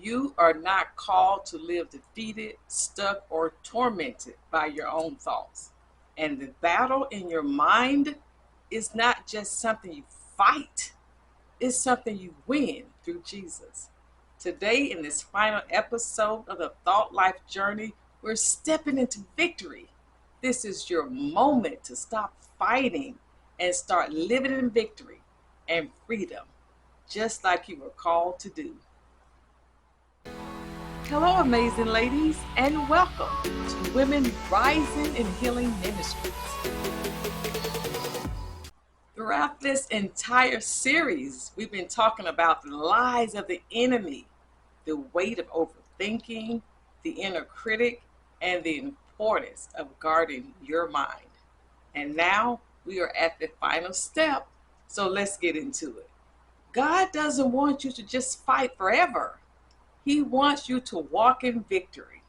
You are not called to live defeated, stuck, or tormented by your own thoughts. And the battle in your mind is not just something you fight, it's something you win through Jesus. Today, in this final episode of the Thought Life Journey, we're stepping into victory. This is your moment to stop fighting and start living in victory and freedom, just like you were called to do. Hello, amazing ladies, and welcome to Women Rising and Healing Ministries. Throughout this entire series, we've been talking about the lies of the enemy, the weight of overthinking, the inner critic, and the importance of guarding your mind. And now we are at the final step, so let's get into it. God doesn't want you to just fight forever. He wants you to walk in victory.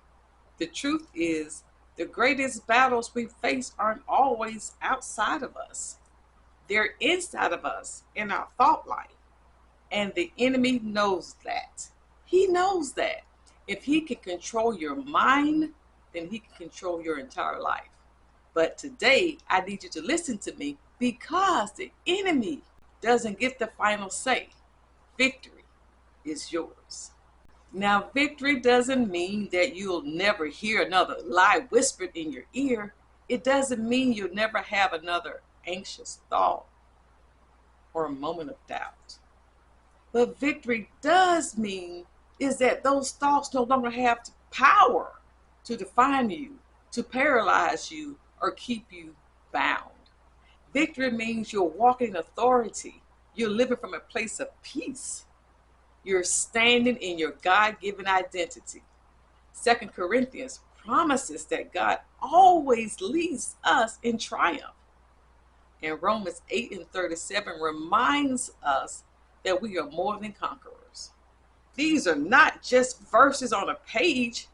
The truth is, the greatest battles we face aren't always outside of us. They're inside of us, in our thought life. And the enemy knows that. He knows that. If he can control your mind, then he can control your entire life. But today, I need you to listen to me because the enemy doesn't get the final say. Victory is yours. Now, victory doesn't mean that you'll never hear another lie whispered in your ear. It doesn't mean you'll never have another anxious thought or a moment of doubt. But victory does mean is that those thoughts no longer have power to define you, to paralyze you, or keep you bound. Victory means you're walking in authority. You're living from a place of peace. You're standing in your God-given identity. 2 Corinthians promises that God always leads us in triumph. And Romans 8:37 reminds us that we are more than conquerors. These are not just verses on a page,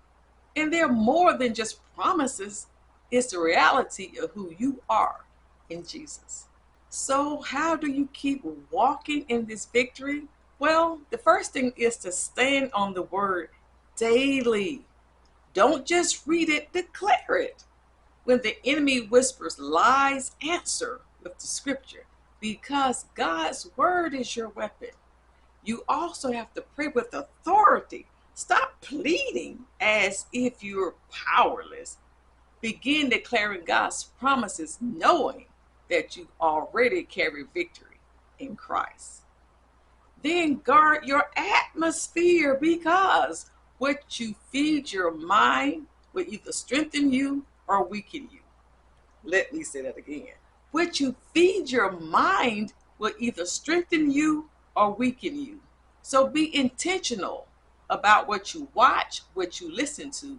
and they're more than just promises. It's the reality of who you are in Jesus. So how do you keep walking in this victory? Well, the first thing is to stand on the word daily. Don't just read it, declare it. When the enemy whispers lies, answer with the scripture because God's word is your weapon. You also have to pray with authority. Stop pleading as if you're powerless. Begin declaring God's promises, knowing that you already carry victory in Christ. Then guard your atmosphere because what you feed your mind will either strengthen you or weaken you. Let me say that again. What you feed your mind will either strengthen you or weaken you. So be intentional about what you watch, what you listen to,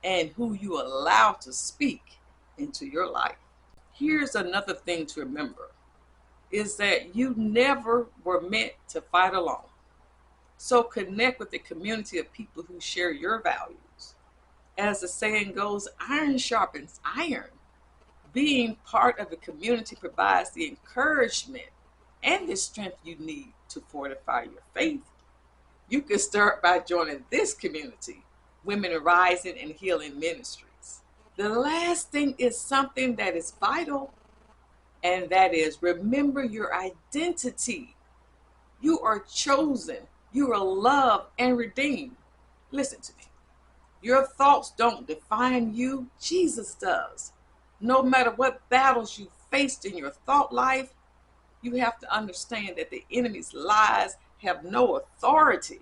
and who you allow to speak into your life. Here's another thing to remember is that you never were meant to fight alone. So connect with a community of people who share your values. As the saying goes, iron sharpens iron. Being part of a community provides the encouragement and the strength you need to fortify your faith. You can start by joining this community, Women Rising and Healing Ministries. The last thing is something that is vital, and that is remember your identity. You are chosen. You are loved and redeemed. Listen to me. Your thoughts don't define you. Jesus does. No matter what battles you faced in your thought life, you have to understand that the enemy's lies have no authority.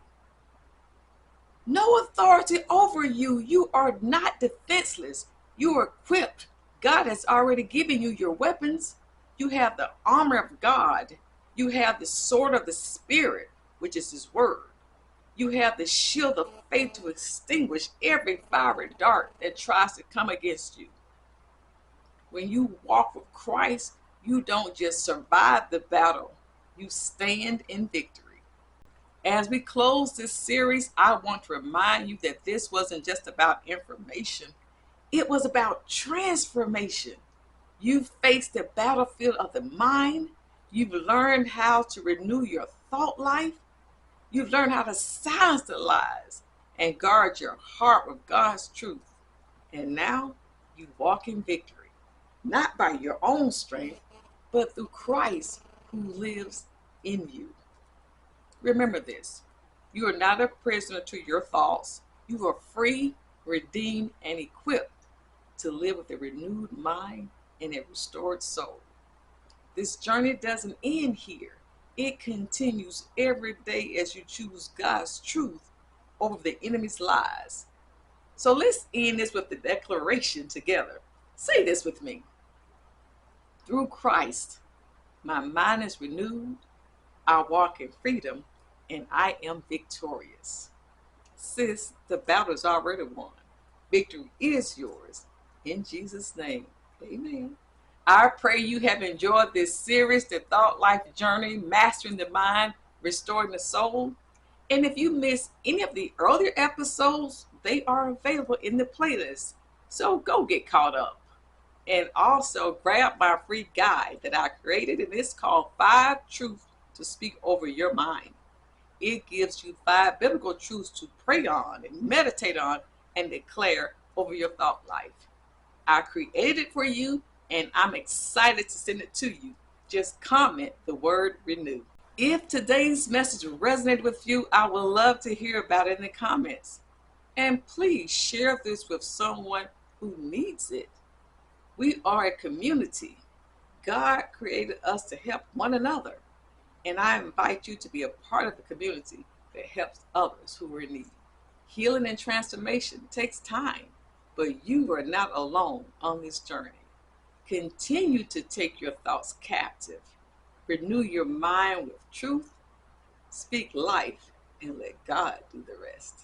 No authority over you. You are not defenseless. You are equipped. God has already given you your weapons. You have the armor of God. You have the sword of the Spirit, which is His word. You have the shield of faith to extinguish every fiery dart that tries to come against you. When you walk with Christ, you don't just survive the battle, you stand in victory. As we close this series, I want to remind you that this wasn't just about information, it was about transformation. You've faced the battlefield of the mind. You've learned how to renew your thought life. You've learned how to silence the lies and guard your heart with God's truth. And now you walk in victory, not by your own strength, but through Christ who lives in you. Remember this: you are not a prisoner to your thoughts. You are free, redeemed, and equipped to live with a renewed mind and a restored soul. This journey doesn't end here. It continues every day as you choose God's truth over the enemy's lies. So let's end this with the declaration together. Say this with me. Through Christ, my mind is renewed, I walk in freedom, and I am victorious. Sis, the battle is already won. Victory is yours. In Jesus' name, amen. I pray you have enjoyed this series, The Thought Life Journey, Mastering the Mind, Restoring the Soul. And if you missed any of the earlier episodes, they are available in the playlist. So go get caught up. And also grab my free guide that I created, and it's called 5 Truths to Speak Over Your Mind. It gives you 5 biblical truths to pray on and meditate on and declare over your thought life. I created it for you, and I'm excited to send it to you. Just comment the word renew. If today's message resonated with you, I would love to hear about it in the comments. And please share this with someone who needs it. We are a community. God created us to help one another. And I invite you to be a part of the community that helps others who are in need. Healing and transformation takes time, but you are not alone on this journey. Continue to take your thoughts captive. Renew your mind with truth. Speak life and let God do the rest.